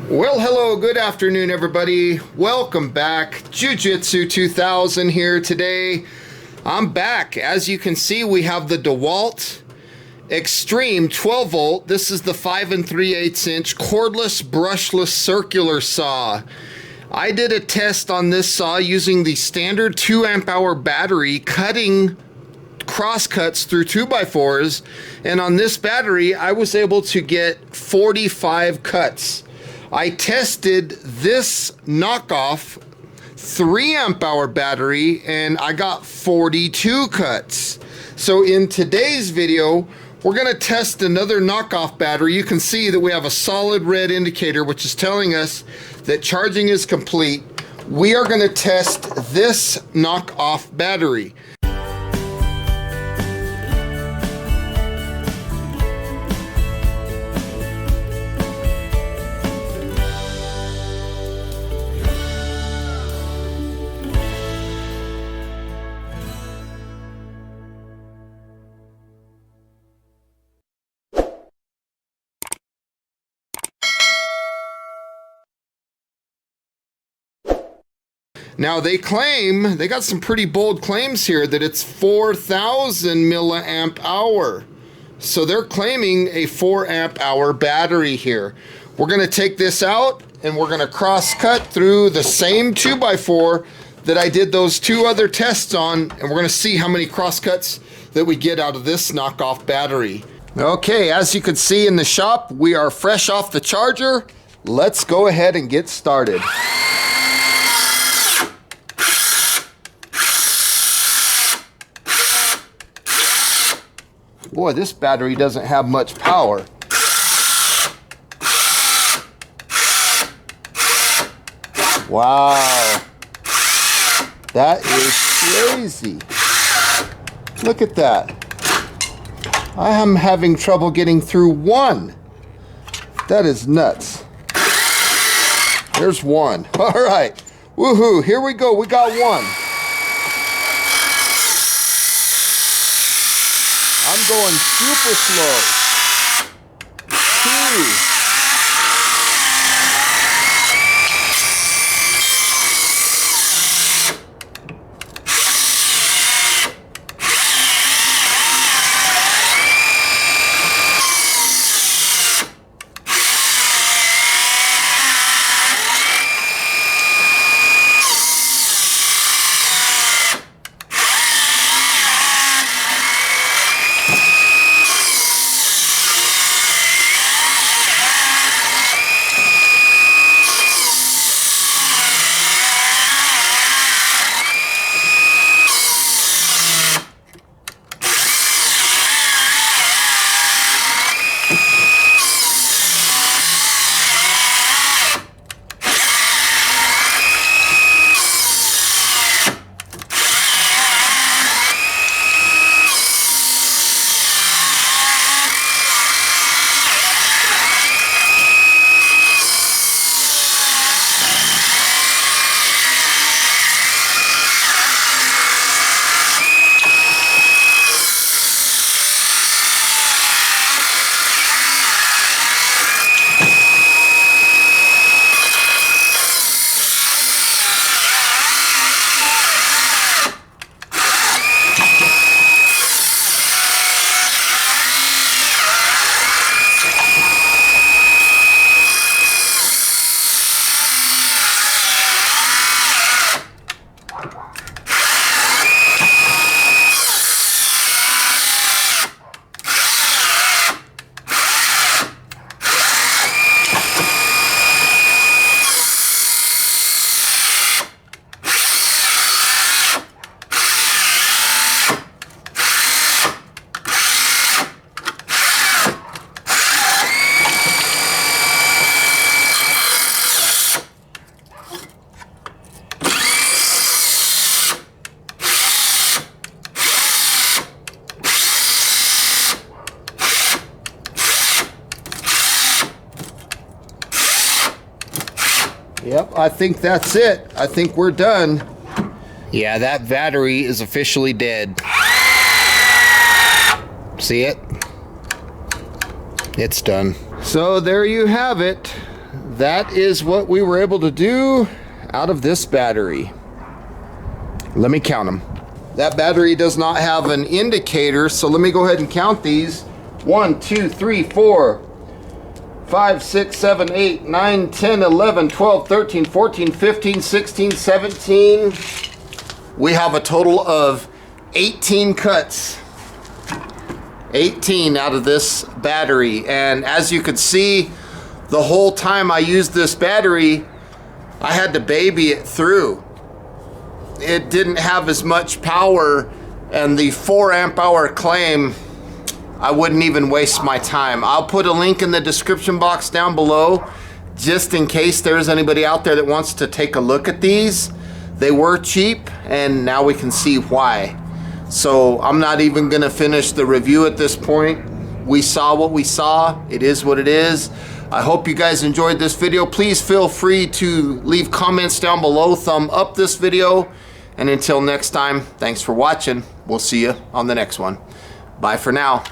Well, hello, good afternoon, everybody. Welcome back. Jiu-Jitsu 2000 here today. I'm back. As you can see, we have the DeWalt XTREME 12 volt. This is the 5 3/8 inch cordless brushless circular saw. I did a test on this saw using the standard 2 amp hour battery, cutting cross cuts through 2x4s, and on this battery I was able to get 45 cuts. I tested this knockoff 3 amp hour battery and I got 42 cuts. So in today's video we're going to test another knockoff battery. You can see that we have a solid red indicator which is telling us that charging is complete. We are going to test this knockoff battery. Now they claim, they got some pretty bold claims here, that it's 4,000 milliamp hour. So they're claiming a 4 amp hour battery here. We're gonna take this out and we're gonna cross cut through the same 2x4 that I did those 2 other tests on, and we're gonna see how many cross cuts that we get out of this knockoff battery. Okay, as you can see in the shop, we are fresh off the charger. Let's go ahead and get started. Boy, this battery doesn't have much power. Wow. That is crazy. Look at that. I am having trouble getting through one. That is nuts. There's one. All right. Woohoo. Here we go. We got one. I'm going super slow. 2. Yep, I think that's it. I think we're done. Yeah, that battery is officially dead. See it? It's done. So there you have it. that is what we were able to do out of this battery. Let me count them. That battery does not have an indicator, so let me go ahead and count these. 1, 2, 3, 4, 5, 6, 7, 8, 9, 10, 11, 12, 13, 14, 15, 16, 17. We have a total of 18 cuts. 18 out of this battery. And as you can see, the whole time I used this battery, I had to baby it through. It didn't have as much power, and the 4 amp hour claim, I wouldn't even waste my time. I'll put a link in the description box down below just in case there's anybody out there that wants to take a look at these. They were cheap, and now we can see why. So I'm not even gonna finish the review at this point. We saw what we saw. It is what it is. I hope you guys enjoyed this video. Please feel free to leave comments down below. Thumb up this video. And until next time, thanks for watching. We'll see you on the next one. Bye for now.